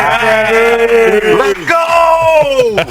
Let's go!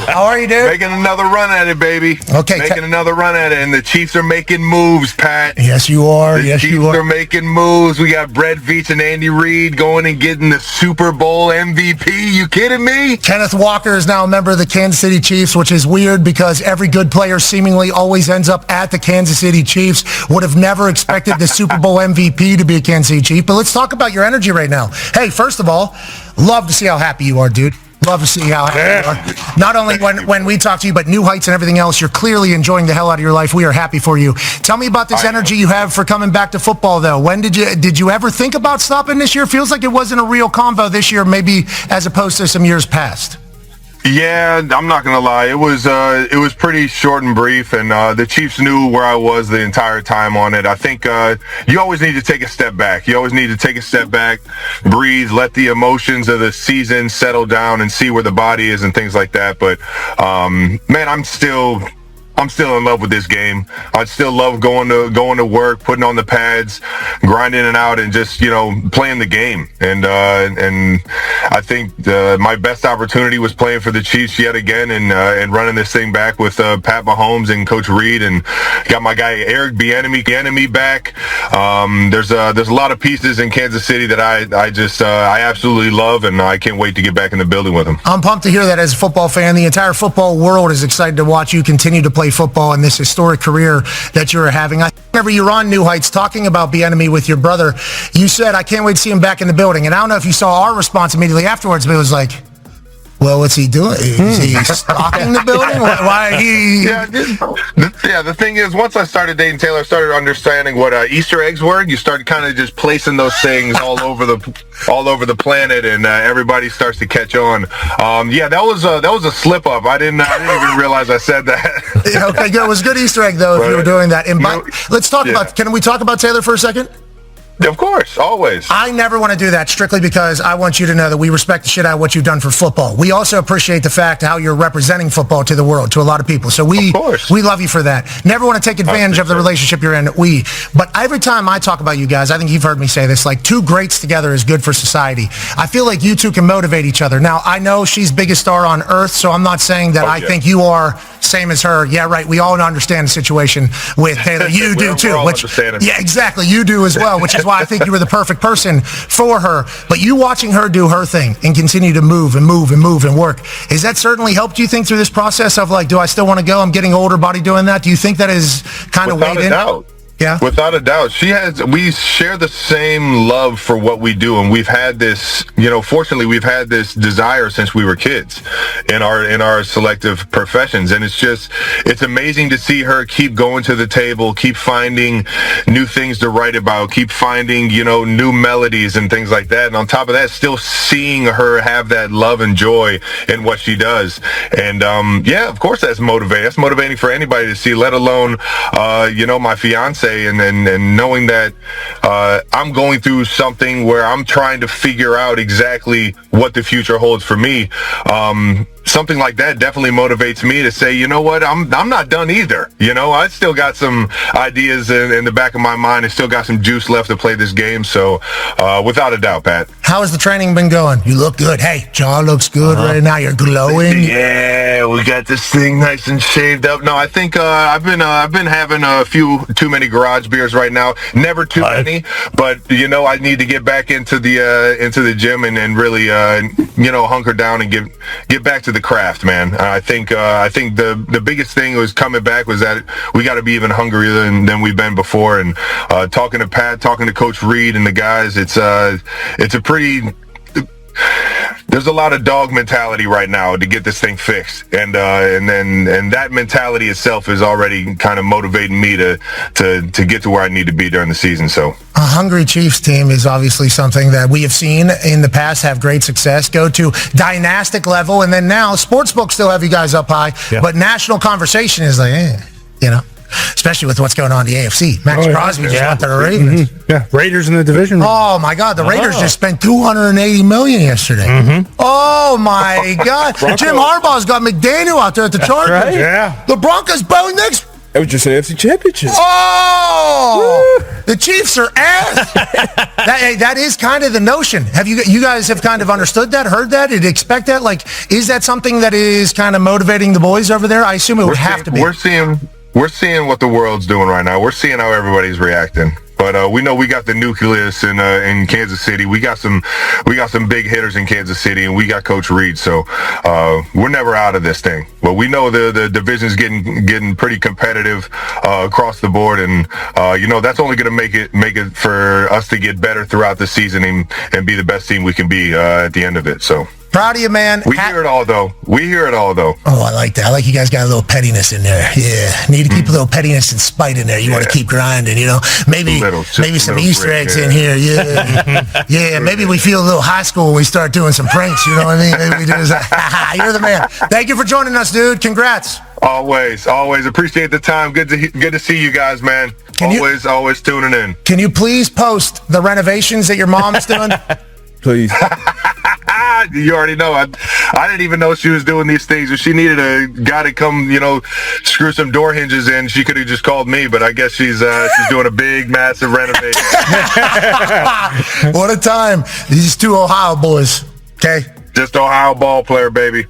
How are you, dude? Making another run at it, baby. Okay. Making another run at it, and the Chiefs are making moves, Pat. Yes, you are. The Chiefs are making moves. We got Brett Veach and Andy Reid going and getting the Super Bowl MVP. You kidding me? Kenneth Walker is now a member of the Kansas City Chiefs, which is weird because every good player seemingly always ends up at the Kansas City Chiefs. Would have never expected the Super Bowl MVP to be a Kansas City Chief. But let's talk about your energy right now. Hey, first of all, love to see how happy you are, dude. Love to see how happy you are. Not only when we talk to you, but new heights and everything else. You're clearly enjoying the hell out of your life. We are happy for you. Tell me about this energy you have for coming back to football, though. When did you ever think about stopping this year? Feels like it wasn't a real convo this year, maybe as opposed to some years past. Yeah, I'm not gonna lie. It was pretty short and brief, and the Chiefs knew where I was the entire time on it. I think you always need to take a step back. You always need to take a step back, breathe, let the emotions of the season settle down, and see where the body is and things like that. But man, I'm still in love with this game. I still love going to work, putting on the pads, grinding it out, and just playing the game. And I think my best opportunity was playing for the Chiefs yet again, and running this thing back with Pat Mahomes and Coach Reid, and got my guy Eric Bieniemy back. There's a lot of pieces in Kansas City that I absolutely love, and I can't wait to get back in the building with them. I'm pumped to hear that as a football fan. The entire football world is excited to watch you continue to play football in this historic career that you're having. I remember you were on New Heights talking about Bieniemy with your brother. You said, I can't wait to see him back in the building. And I don't know if you saw our response immediately afterwards, but it was like, well, what's he doing? Is he stalking the building? Why he? Yeah, the thing is, once I started dating Taylor, I started understanding what Easter eggs were. You start kind of just placing those things all over the planet, and everybody starts to catch on. Yeah, that was a slip up. I didn't even realize I said that. Yeah, okay, good. It was a good Easter egg though, if you were doing that. And let's talk about. Can we talk about Taylor for a second? Of course, always. I never want to do that strictly because I want you to know that we respect the shit out of what you've done for football. We also appreciate the fact how you're representing football to the world, to a lot of people. So we love you for that. Never want to take advantage of the relationship you're in. But every time I talk about you guys, I think you've heard me say this, like two greats together is good for society. I feel like you two can motivate each other. Now, I know she's biggest star on earth, so I'm not saying that I think you are same as her. Yeah, right. We all understand the situation with Taylor. You do too. Yeah, exactly. You do as well, which is why I think you were the perfect person for her. But you watching her do her thing and continue to move and work, has that certainly helped you think through this process of like, do I still want to go? I'm getting older, body doing that. Do you think that is kind of weighed in? Without a doubt. Yeah. Without a doubt. We share the same love for what we do, and we've had this, fortunately we've had this desire since we were kids in our selective professions. And it's amazing to see her keep going to the table, keep finding new things to write about, keep finding, new melodies and things like that. And on top of that, still seeing her have that love and joy in what she does. And yeah, of course that's motivating. That's motivating for anybody to see, let alone my fiance. And knowing that I'm going through something where I'm trying to figure out exactly what the future holds for me. Something like that definitely motivates me to say, you know what, I'm not done either. I still got some ideas in the back of my mind. I still got some juice left to play this game. So without a doubt, Pat. How has the training been going? You look good. Hey, jaw looks good right now. You're glowing. Yeah, we got this thing nice and shaved up. No, I think I've been having a few too many garage beers right now. Never too many, but I need to get back into the gym and really hunker down and get back to the craft, man. I think the biggest thing was coming back was that we got to be even hungrier than we've been before. And talking to Pat, talking to Coach Reid and the guys, it's a pretty. There's a lot of dog mentality right now to get this thing fixed, and that mentality itself is already kind of motivating me to get to where I need to be during the season. So a hungry Chiefs team is obviously something that we have seen in the past have great success, go to dynastic level, and then now sportsbooks still have you guys up high, but national conversation is like, especially with what's going on in the AFC. Max Crosby just went to the Ravens. Mm-hmm. Yeah, Raiders in the division. Oh, my God. The Raiders just spent $280 million yesterday. Mm-hmm. Oh, my God. Jim Harbaugh's got McDaniel out there at the Chargers. Right. Yeah. The Broncos bowing next. It was just an NFC Championship. Oh, the Chiefs are ass. that is kind of the notion. Have you guys have kind of understood that, heard that, did expect that? Like, is that something that is kind of motivating the boys over there? I assume it would have to be. We're seeing what the world's doing right now. We're seeing how everybody's reacting. But we know we got the nucleus in Kansas City. We got some big hitters in Kansas City, and we got Coach Reed. So we're never out of this thing. But we know the division's getting pretty competitive across the board, and that's only going to make it for us to get better throughout the season and be the best team we can be at the end of it. So. Proud of you, man. We hear it all, though. Oh, I like that. I like you guys got a little pettiness in there. Yeah. Need to keep a little pettiness and spite in there. You want to keep grinding, Maybe some Easter eggs in here. Yeah. Yeah, maybe we feel a little high school when we start doing some pranks, you know what I mean? Maybe we do this. You're the man. Thank you for joining us, dude. Congrats. Always appreciate the time. Good to see you guys, man. Always tuning in. Can you please post the renovations that your mom's doing? Please. You already know. I didn't even know she was doing these things. If she needed a guy to come, screw some door hinges in, she could have just called me. But I guess she's doing a big, massive renovation. What a time. These two Ohio boys. Okay. Just Ohio ball player, baby.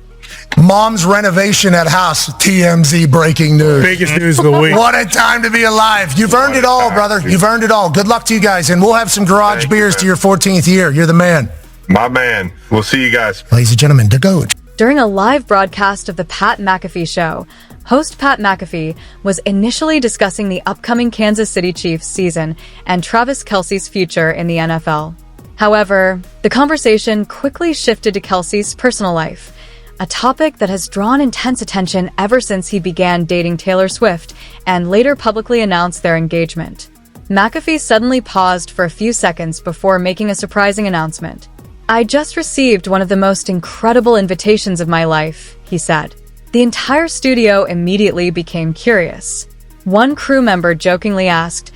Mom's renovation at house. TMZ breaking news. Biggest news of the week. What a time to be alive. You've earned it all, brother. You've earned it all. Good luck to you guys. And we'll have some garage beers to your 14th year. You're the man. My man. We'll see you guys. Ladies and gentlemen, the GOAT. During a live broadcast of the Pat McAfee Show, host Pat McAfee was initially discussing the upcoming Kansas City Chiefs season and Travis Kelce's future in the NFL. However, the conversation quickly shifted to Kelce's personal life, a topic that has drawn intense attention ever since he began dating Taylor Swift and later publicly announced their engagement. McAfee suddenly paused for a few seconds before making a surprising announcement. "I just received one of the most incredible invitations of my life," he said. The entire studio immediately became curious. One crew member jokingly asked,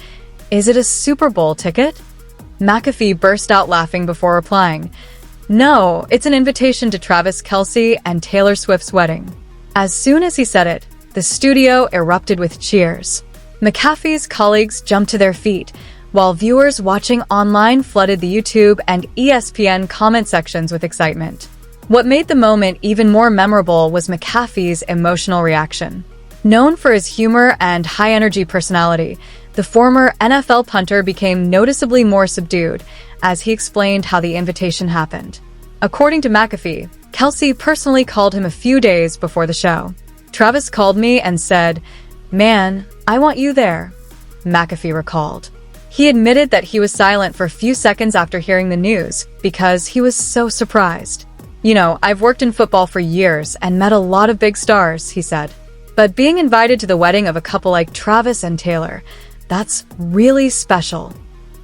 "Is it a Super Bowl ticket?" McAfee burst out laughing before replying, "No, it's an invitation to Travis Kelce and Taylor Swift's wedding." As soon as he said it, the studio erupted with cheers. McAfee's colleagues jumped to their feet, while viewers watching online flooded the YouTube and ESPN comment sections with excitement. What made the moment even more memorable was McAfee's emotional reaction. Known for his humor and high-energy personality, the former NFL punter became noticeably more subdued as he explained how the invitation happened. According to McAfee, Kelce personally called him a few days before the show. "Travis called me and said, 'Man, I want you there,'" McAfee recalled. He admitted that he was silent for a few seconds after hearing the news because he was so surprised. "I've worked in football for years and met a lot of big stars," he said. "But being invited to the wedding of a couple like Travis and Taylor, that's really special."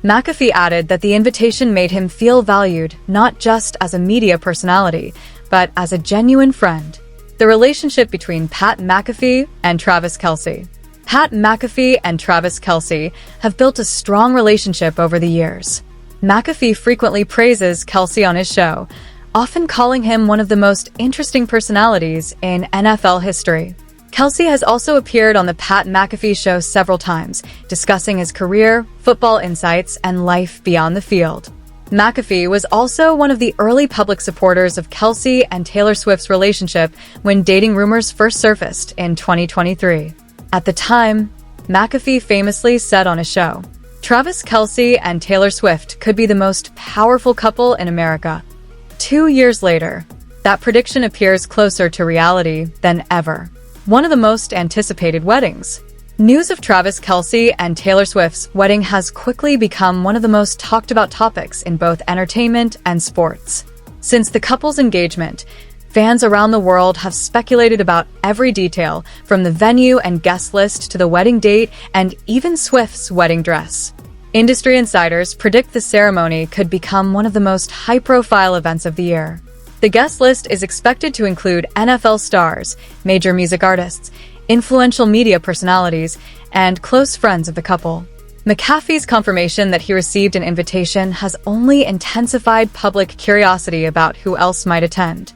McAfee added that the invitation made him feel valued not just as a media personality, but as a genuine friend. The relationship between Pat McAfee and Travis Kelce. Pat McAfee and Travis Kelce have built a strong relationship over the years. McAfee frequently praises Kelce on his show, often calling him one of the most interesting personalities in NFL history. Kelce has also appeared on the Pat McAfee Show several times, discussing his career, football insights, and life beyond the field. McAfee was also one of the early public supporters of Kelce and Taylor Swift's relationship when dating rumors first surfaced in 2023. At the time, McAfee famously said on his show, "Travis Kelce and Taylor Swift could be the most powerful couple in America." 2 years later, that prediction appears closer to reality than ever. One of the most anticipated weddings. News of Travis Kelce and Taylor Swift's wedding has quickly become one of the most talked about topics in both entertainment and sports. Since the couple's engagement, fans around the world have speculated about every detail, from the venue and guest list to the wedding date and even Swift's wedding dress. Industry insiders predict the ceremony could become one of the most high-profile events of the year. The guest list is expected to include NFL stars, major music artists, influential media personalities, and close friends of the couple. McAfee's confirmation that he received an invitation has only intensified public curiosity about who else might attend.